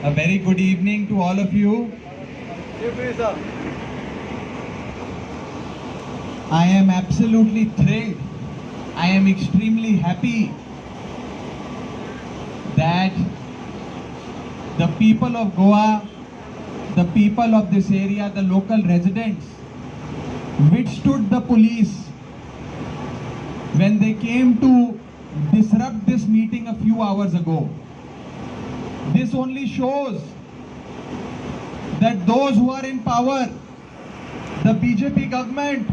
A very good evening to all of you. I am absolutely thrilled. I am extremely happy that the people of Goa, the people of this area, the local residents withstood the police when they came to disrupt this meeting a few hours ago. This only shows that those who are in power, the BJP government,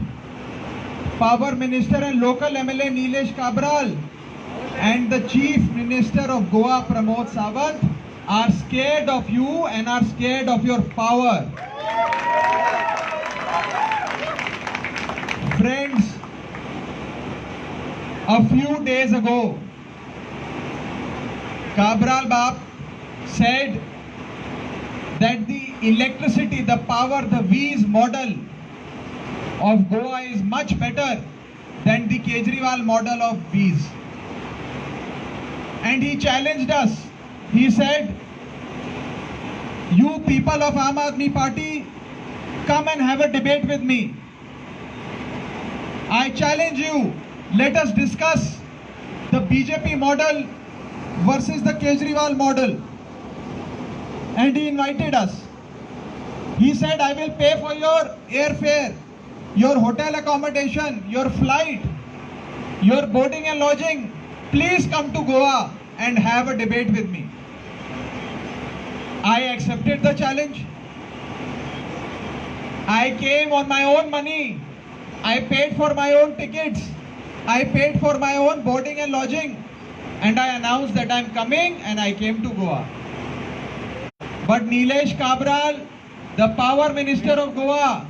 Power Minister and local MLA Nilesh Kabral and the Chief Minister of Goa Pramod Sawant are scared of you and are scared of your power. Friends, a few days ago, Kabral Bab said that the electricity, the power, the V's model of Goa is much better than the Kejriwal model of V's. And he challenged us. He said, you people of Aam Aadmi Party, come and have a debate with me. I challenge you, let us discuss the BJP model versus the Kejriwal model. And he invited us. He said, I will pay for your airfare, your hotel accommodation, your flight, your boarding and lodging. Please come to Goa and have a debate with me. I accepted the challenge. I came on my own money. I paid for my own tickets. I paid for my own boarding and lodging. And I announced that I am coming and I came to Goa. But Nilesh Kabral, the Power Minister of Goa,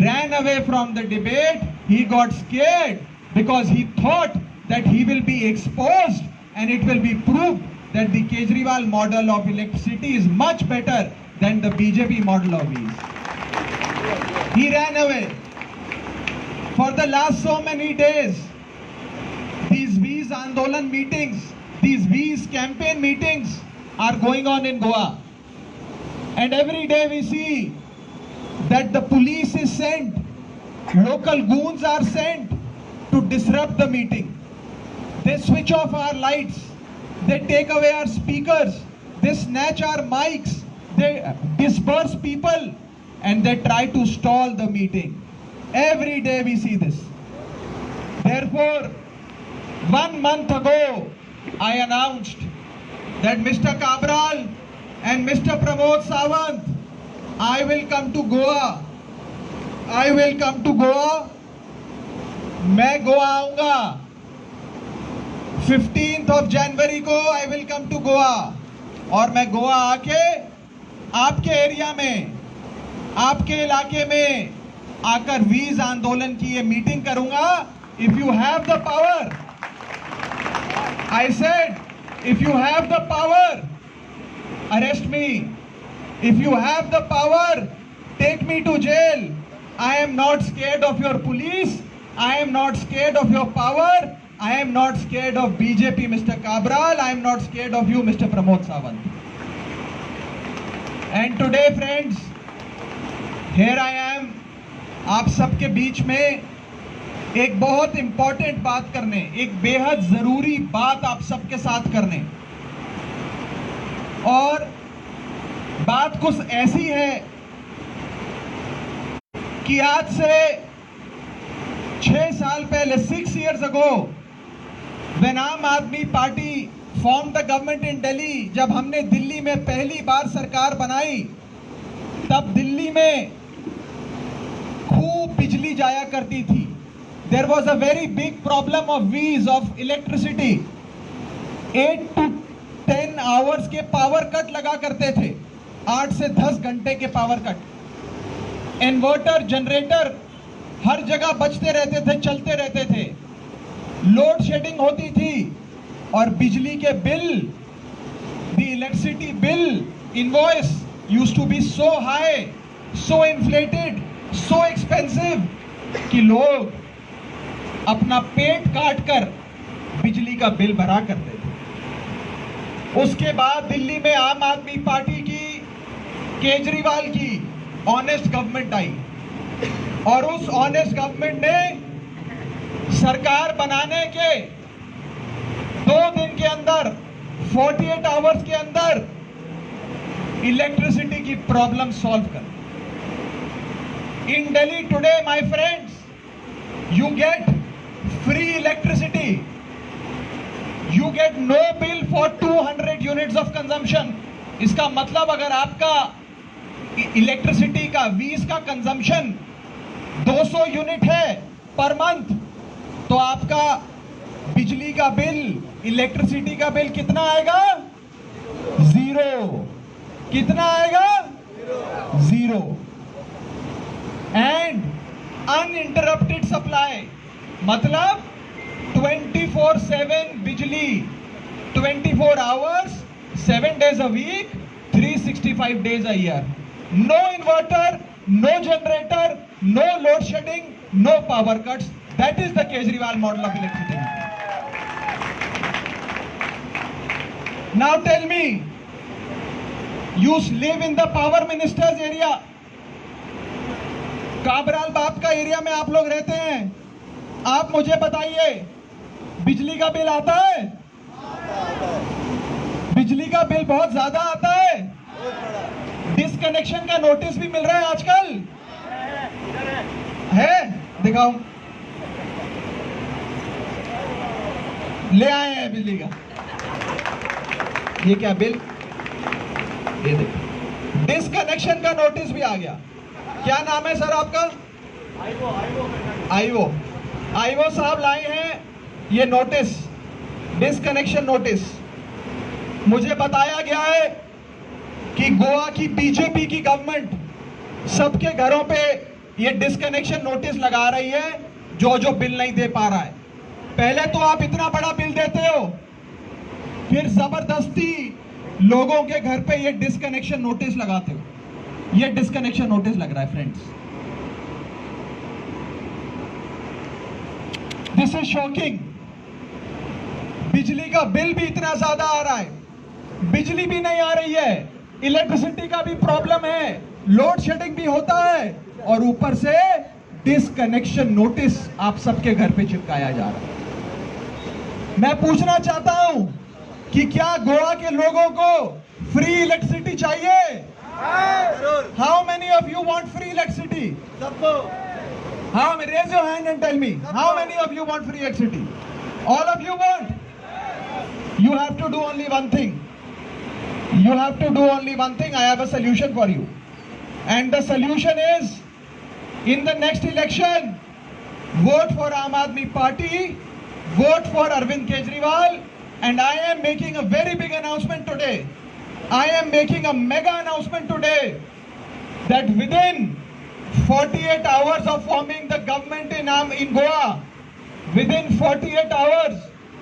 ran away from the debate. He got scared because he thought that he will be exposed and it will be proved that the Kejriwal model of electricity is much better than the BJP model of V's. He ran away. For the last so many days, these V's Andolan meetings, these V's campaign meetings are going on in Goa. And every day we see that the police is sent, local goons are sent to disrupt the meeting. They switch off our lights, they take away our speakers, they snatch our mics, they disperse people and they try to stall the meeting. Every day we see this. Therefore, 1 month ago, I announced that Mr. Kabral and Mr. Pramod Sawant, I will come to Goa. I will come to Goa. मैं गोवा आऊंगा 15th of January को I will come to Goa. और मैं गोवा आके आपके area में, आपके इलाके में आकर वीज आंदोलन की ये मीटिंग करूंगा. If you have the power, I said, if you have the power, arrest me. If you have the power, take me to jail. I am not scared of your police. I am not scared of your power. I am not scared of BJP, Mr. Kabral. I am not scared of you, Mr. Pramod Sawant. And today, friends, here I am, आप सबके बीच में एक बहुत important बात करने, एक बेहद जरूरी बात आप सबके साथ करने. और बात कुछ ऐसी है कि आज से 6 साल पहले, 6 years ago, when Aam Aadmi Party formed the government in Delhi, जब हमने दिल्ली में पहली बार सरकार बनाई, तब दिल्ली में खूब बिजली जाया करती थी. There was a very big problem of V's, of electricity. 8 to 10 hours के पावर कट लगा करते थे. 8 से 10 घंटे के पावर कट. इन्वर्टर, जनरेटर हर जगह बचते रहते थे, चलते रहते थे. लोड शेडिंग होती थी और बिजली के bill, the electricity bill invoice used to be so high, so inflated, so expensive कि लोग अपना पेट काट कर बिजली का बिल भरा करते थे. उसके बाद दिल्ली में आम आदमी पार्टी की, केजरीवाल की ऑनेस्ट गवर्नमेंट आई और उस ऑनेस्ट गवर्नमेंट ने सरकार बनाने के 2 दिन के अंदर 48 आवर्स के अंदर इलेक्ट्रिसिटी की प्रॉब्लम सॉल्व कर। In Delhi today my friends, you get free electricity, you get no bill for 200 units of consumption। इसका मतलब अगर आपका इलेक्ट्रिसिटी का 20 का कंजम्पशन 200 यूनिट है पर मंथ, तो आपका बिजली का बिल, इलेक्ट्रिसिटी का बिल कितना आएगा? 0। कितना आएगा? 0। एंड अनइंटरप्टेड सप्लाई, मतलब 24/7 बिजली, 24 hours 7 days a week, 365 days a year। No inverter, no generator, no load shedding, no power cuts. That is the Kejriwal model of electricity. Now tell me, you live in the power minister's area, Cabral बाप का area में आप लोग रहते हैं। आप मुझे बताइए, बिजली का बिल आता है? बिजली का बिल बहुत ज्यादा आता है। डिसकनेक्शन का नोटिस भी मिल रहा है आजकल, है? दिखाओ, ले आए हैं बिजली का। ये क्या बिल? ये देखो, डिसकनेक्शन का नोटिस भी आ गया। क्या नाम है सर आपका? आईओ साहब लाए हैं ये नोटिस, डिसकनेक्शन नोटिस। मुझे बताया गया है कि गोवा की बीजेपी की गवर्नमेंट सबके घरों पे ये डिसकनेक्शन नोटिस लगा रही है जो बिल नहीं दे पा रहा है। पहले तो आप इतना बड़ा बिल देते हो, फिर जबरदस्ती लोगों के घर पे ये डिसकनेक्शन नोटिस लगाते हो। ये डिसकनेक्शन नोटिस लग रहा है फ्रेंड्स। This is shocking. बिजली का बिल भी इतना ज्यादा आ रहा है, बिजली भी नहीं आ रही है, इलेक्ट्रिसिटी का भी प्रॉब्लम है, लोड शेडिंग भी होता है, और ऊपर से डिसकनेक्शन नोटिस आप सबके घर पे चिपकाया जा रहा है। मैं पूछना चाहता हूं कि क्या गोवा के लोगों को फ्री इलेक्ट्रिसिटी चाहिए? How many of you want free electricity? How many? Raise your hand and tell me. How many of you want free electricity? All of you want? You have to do only one thing. You have to do only one thing. I have a solution for you. And the solution is, in the next election, vote for Aam Aadmi Party, vote for Arvind Kejriwal, and I am making a very big announcement today. I am making a mega announcement today that within 48 hours of forming the government in Goa, within 48 hours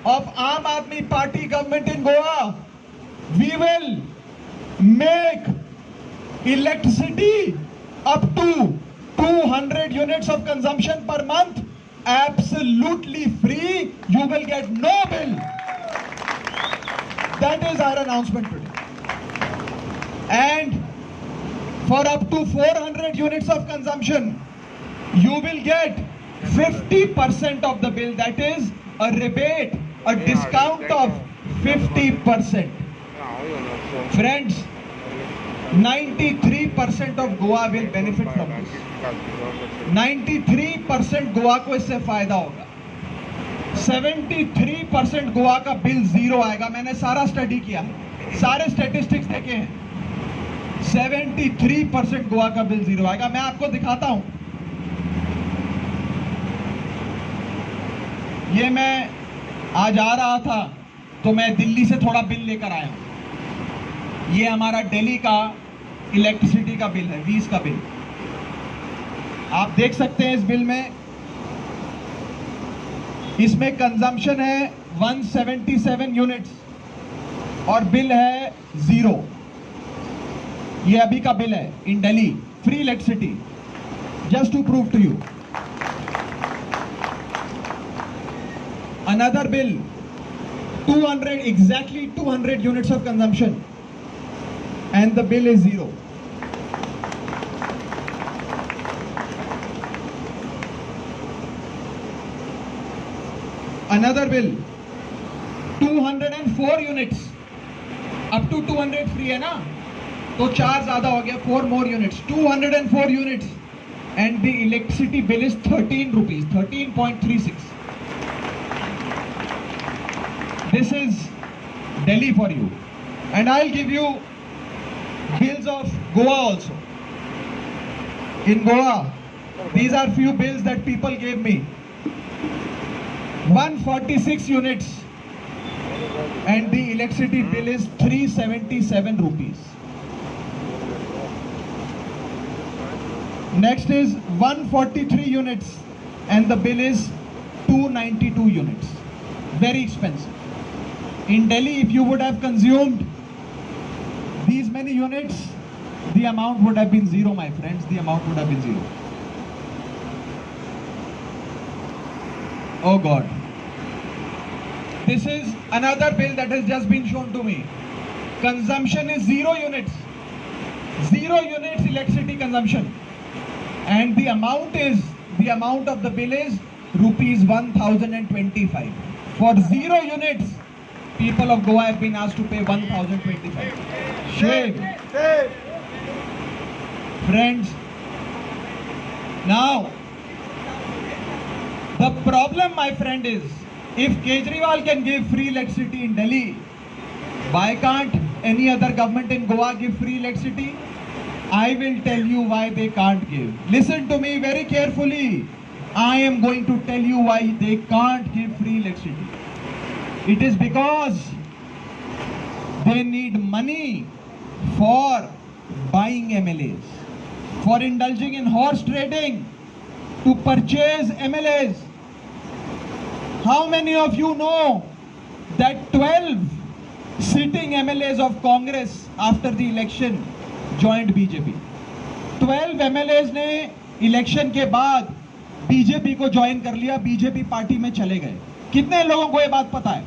of Aam Aadmi Party government in Goa, we will make electricity up to 200 units of consumption per month absolutely free. You will get no bill. That is our announcement today. And for up to 400 units of consumption, you will get 50% of the bill. That is a rebate, a discount of 50%. Friends, 93% of Goa will benefit from this. 93% Goa को इससे फायदा होगा। 73% गोवा का bill 0 आएगा। मैंने सारा study किया है, सारे स्टेटिस्टिक्स देखे हैं। 73% गोवा का बिल 0 आएगा। मैं आपको दिखाता हूं, ये मैं आज आ रहा था तो मैं दिल्ली से थोड़ा बिल लेकर आया हूं। ये हमारा दिल्ली का इलेक्ट्रिसिटी का बिल है, 20 का बिल। आप देख सकते हैं इस बिल में, इसमें कंजम्पशन है 177 यूनिट्स और बिल है 0। ये अभी का बिल है in Delhi, free electricity. Just to prove to you, another bill 200, exactly 200 units of consumption, and the bill is zero. Another bill, 204 units, up to 200 free है ना, तो 4 ज़्यादा हो गया, 4 more units, 204 units, and the electricity bill is 13 rupees, 13.36. This is Delhi for you, and I'll give you bills of Goa also. In Goa, these are few bills that people gave me. 146 units, and the electricity bill is 377 rupees. Next is 143 units, and the bill is 292 units. Very expensive. In Delhi, if you would have consumed these many units, the amount would have been zero, my friends. The amount would have been zero. Oh God. This is another bill that has just been shown to me. Consumption is 0 units. 0 units electricity consumption. And the amount of the bill is rupees 1025. For 0 units, people of Goa have been asked to pay 1025. Shame. Friends, now, the problem, my friend, is if Kejriwal can give free electricity in Delhi, why can't any other government in Goa give free electricity? I will tell you why they can't give. Listen to me very carefully. I am going to tell you why they can't give free electricity. It is because they need money for buying MLAs, for indulging in horse trading, to purchase MLAs. How many of you know that 12 sitting MLAs of Congress after the election joined BJP? 12 MLAs ने election के बाद BJP को join कर लिया, BJP party में चले गए. कितने लोगों को ये बात पता है?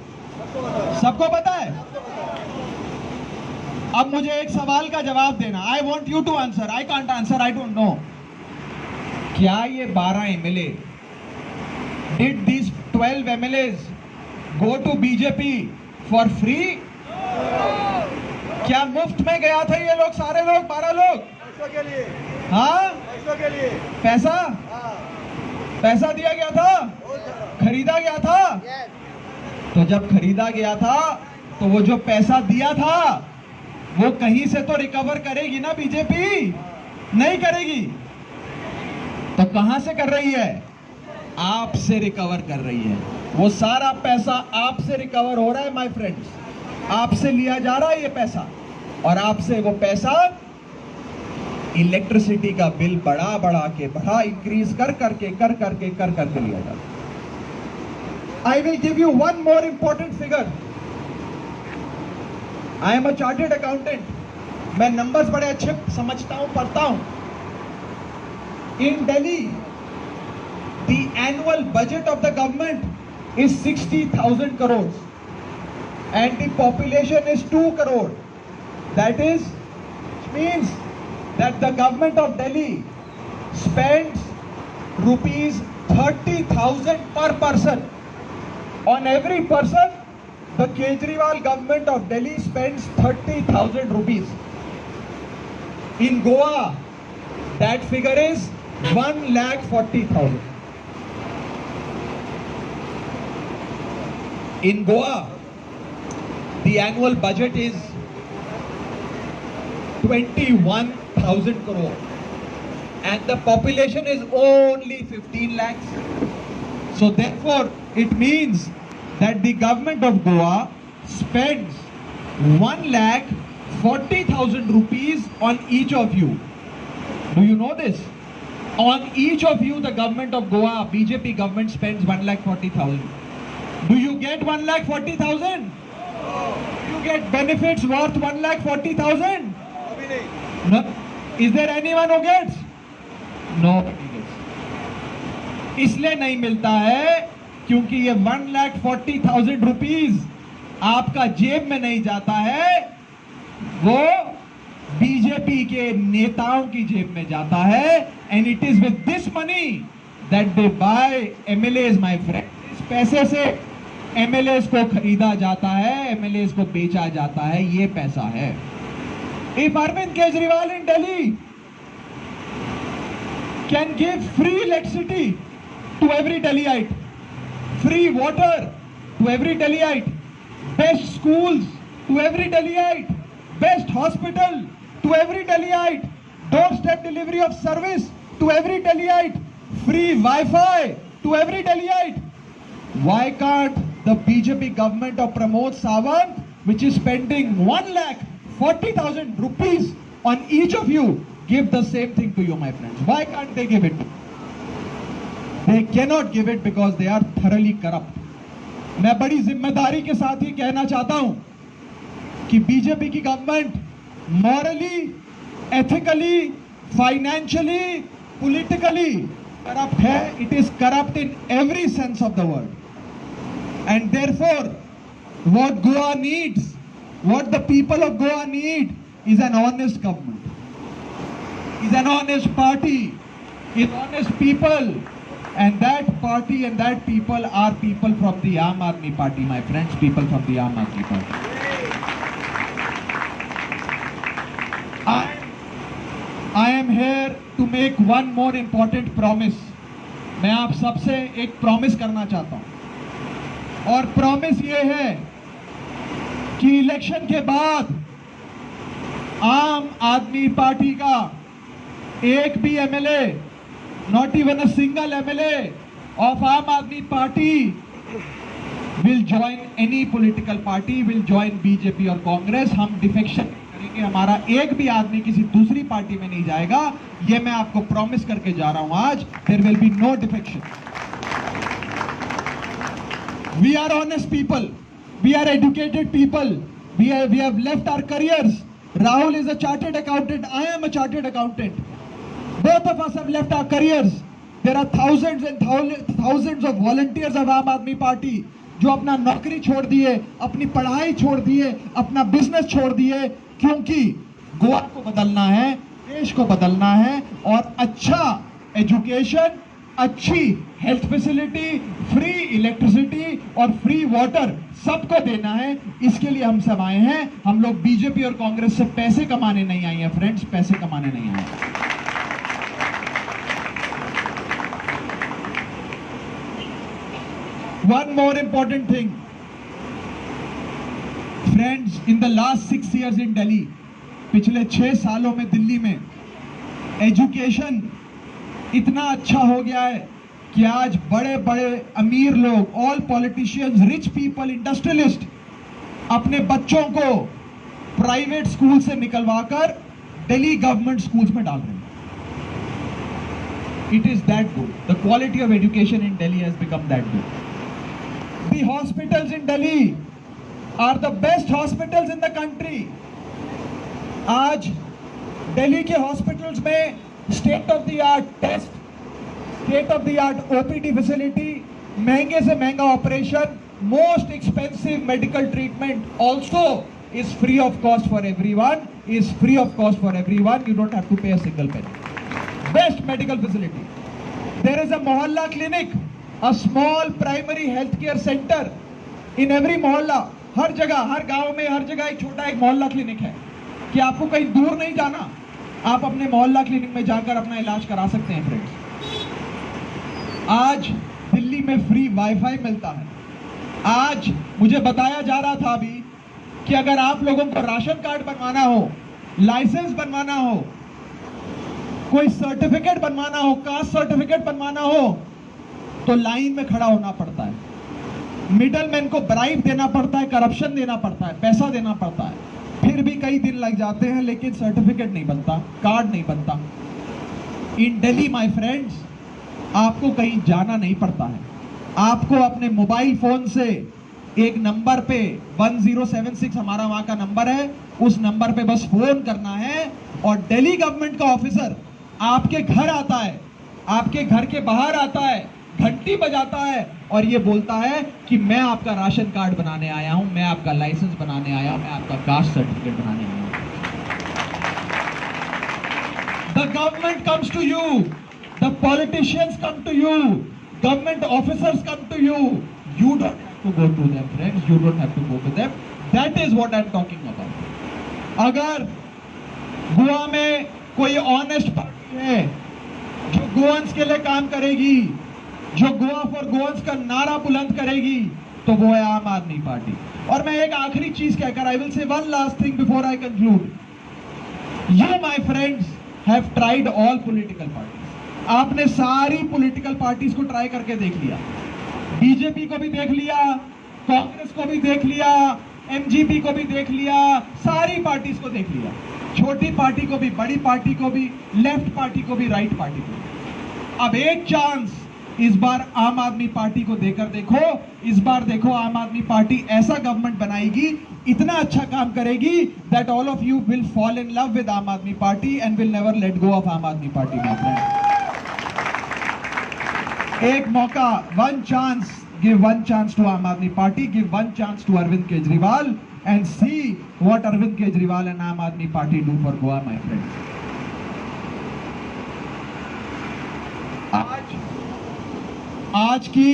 सबको पता है. अब मुझे एक सवाल का जवाब देना. I want you to answer. I can't answer. I don't know. क्या ये 12 MLA, did these 12 MLAs go to BJP for free? क्या मुफ्त में गया था ये लोग, सारे लोग, 12 लोग? पैसों के लिए. हाँ, पैसों के लिए. पैसा दिया गया था, खरीदा गया था. तो जब खरीदा गया था, तो वो जो पैसा दिया था, वो कहीं से तो रिकवर करेगी ना बीजेपी? नहीं करेगी. तो कहां से कर रही है? आपसे रिकवर कर रही है. वो सारा पैसा आपसे रिकवर हो रहा है माय फ्रेंड्स. आपसे लिया जा रहा है ये पैसा, और आपसे वो पैसा इलेक्ट्रिसिटी का बिल बढ़ा इंक्रीज कर करके लिया जा रहा है. I will give you one more important figure. I am a chartered accountant. मैं नंबर्स बड़े अच्छे समझता हूं, पढ़ता हूं. In Delhi, the annual budget of the government is 60,000 crores, and the population is 2 crore. That is, which means that the government of Delhi spends rupees 30,000 per person. On every person, the Kejriwal government of Delhi spends 30,000 rupees. In Goa, that figure is 1,40,000. In Goa, the annual budget is 21,000 crore, and the population is only 15 lakhs. So therefore, it means that the government of Goa spends 1,40,000 rupees on each of you. Do you know this? On each of you, the government of Goa, BJP government spends 1,40,000. Do you get 1,40,000? You get benefits worth 1,40,000? No. Is there anyone who gets? Nobody gets. इसलिए नहीं मिलता है क्योंकि ये 1,40,000 rupees आपका जेब में नहीं जाता है, वो बीजेपी के नेताओं की जेब में जाता है। And it is with this money that they buy MLAs my friend. इस पैसे से एमएलएज को खरीदा जाता है, एमएलएज को बेचा जाता है, ये पैसा है। If Arvind Kejriwal in Delhi can give free electricity to every Delhiite, free water to every Delhiite, best schools to every Delhiite, best hospital to every Delhiite, doorstep delivery of service to every Delhiite, free Wi-Fi to every Delhiite. Why can't the BJP government of Pramod Sawant, which is spending 1,40,000 rupees on each of you, give the same thing to you, my friends? Why can't they give it? They cannot give it because they are thoroughly corrupt. मैं बड़ी जिम्मेदारी के साथ ही कहना चाहता हूं कि BJP की government morally, ethically, financially, politically corrupt है. It is corrupt in every sense of the word. And therefore what Goa needs, what the people of Goa need is an honest government, is an honest party, is honest people. And that party and that people are people from the Aam Aadmi Party, my friends, people from the Aam Aadmi Party. I am here to make one more important promise. मैं आप सबसे एक promise करना चाहता हूं, और promise ये है कि इलेक्शन के बाद आम आदमी पार्टी का एक भी MLA, not even a single MLA of Aam Aadmi Party will join any political party, will join BJP और कांग्रेस. हम डिफेक्शन करेंगे, हमारा एक भी आदमी किसी दूसरी पार्टी में नहीं जाएगा. ये मैं आपको प्रॉमिस करके जा रहा हूं आज. There will be no defection. We are honest people. We are educated people. We have left our careers. Rahul is a chartered accountant. I am a chartered accountant. Both of us have left our careers. There are thousands and thousands of volunteers of Aam Aadmi Party जो अपना नौकरी छोड़ दिए, अपनी पढ़ाई छोड़ दिए, अपना बिजनेस छोड़ दिए, क्योंकि गोवा को बदलना है, देश को बदलना है, और अच्छा एजुकेशन, अच्छी हेल्थ फैसिलिटी, फ्री इलेक्ट्रिसिटी और फ्री वाटर सबको देना है. इसके लिए हम सब आए हैं. हम लोग बीजेपी और कांग्रेस से पैसे कमाने नहीं आए हैं फ्रेंड्स, पैसे कमाने नहीं आए हैं. One more important thing, friends, in the last 6 years in Delhi, पिछले 6 सालों में दिल्ली में एजुकेशन इतना अच्छा हो गया है कि आज बड़े बड़े अमीर लोग, all politicians, rich people, industrialist अपने बच्चों को प्राइवेट स्कूल से निकलवाकर दिल्ली गवर्नमेंट स्कूल्स में डाल रहे हैं. It is that good. The quality of education in Delhi has become that good. The hospitals in Delhi are the best hospitals in the country. आज दिल्ली के हॉस्पिटल्स में state of the art test, state of the art OPD facility, महंगे से महंगा operation, most expensive medical treatment also is free of cost for everyone, is free of cost for everyone. You don't have to pay a single penny. Best medical facility. There is a mohalla clinic, a small primary health care center in every mohalla. हर जगह, हर गांव में, हर जगह एक छोटा एक मोहल्ला clinic है कि आपको कहीं दूर नहीं जाना, आप अपने मोहल्ला क्लिनिक में जाकर अपना इलाज करा सकते हैं फ्रेंड्स. आज दिल्ली में फ्री वाईफाई मिलता है. आज मुझे बताया जा रहा था अभी कि अगर आप लोगों को राशन कार्ड बनवाना हो, लाइसेंस बनवाना हो, कोई सर्टिफिकेट बनवाना हो, कास्ट सर्टिफिकेट बनवाना हो, तो लाइन में खड़ा होना पड़ता है. मिडलमैन को ब्राइब देना पड़ता है, करप्शन देना पड़ता है, पैसा देना पड़ता है. फिर भी कई दिन लग जाते हैं, लेकिन सर्टिफिकेट नहीं बनता, कार्ड नहीं बनता. इन दिल्ली माय फ्रेंड्स, आपको कहीं जाना नहीं पड़ता है. आपको अपने मोबाइल फोन से एक नंबर पे 1076 हमारा वहां का नंबर है, उस नंबर पे बस फोन करना है और दिल्ली गवर्नमेंट का ऑफिसर आपके घर आता है, आपके घर के बाहर आता है, घंटी बजाता है और ये बोलता है कि मैं आपका राशन कार्ड बनाने आया हूं, मैं आपका लाइसेंस बनाने आया हूं, मैं आपका कास्ट सर्टिफिकेट बनाने आया हूं। The government comes to you, the politicians come to you, government officers come to you. You don't have to go to them, friends. You don't have to go to them. That is what I'm talking about. अगर गोवा में कोई honest party है जो गोवंस के लिए काम करेगी, जो गोवा फॉर गोवंस का नारा बुलंद करेगी, तो वो है आम आदमी पार्टी। और मैं एक आखिरी चीज कहकर, I will say one last thing before I conclude. You my friends have tried all political parties. आपने सारी पॉलिटिकल पार्टीज को ट्राई करके देख लिया, बीजेपी को भी देख लिया, कांग्रेस को भी देख लिया, एमजीपी को भी देख लिया, सारी पार्टीज को देख लिया, छोटी पार्टी को भी, बड़ी पार्टी को भी, लेफ्ट पार्टी को भी, राइट पार्टी को भी। अब एक चांस इस बार आम आदमी पार्टी को देकर देखो। इस बार देखो आम आदमी पार्टी ऐसा गवर्नमेंट बनाएगी, इतना अच्छा काम करेगी that all of you will fall in love with आम आदमी party and will never let go of आम आदमी पार्टी। माय फ्रेंड, एक मौका, one chance, give one chance to Aam Aadmi Party, give one chance to Arvind Kejriwal and see what Arvind Kejriwal and Aam Aadmi Party do for Goa, my friends. आज की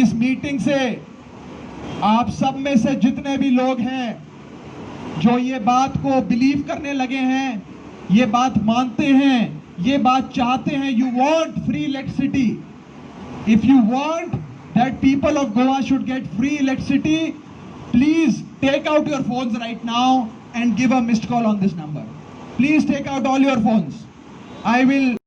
इस meeting से आप सब में से जितने भी लोग हैं जो ये बात को बिलीव करने लगे हैं, ये बात मानते हैं, ये बात चाहते हैं, you want free electricity. If you want that people of Goa should get free electricity, please take out your phones right now and give a missed call on this number. Please take out all your phones. I will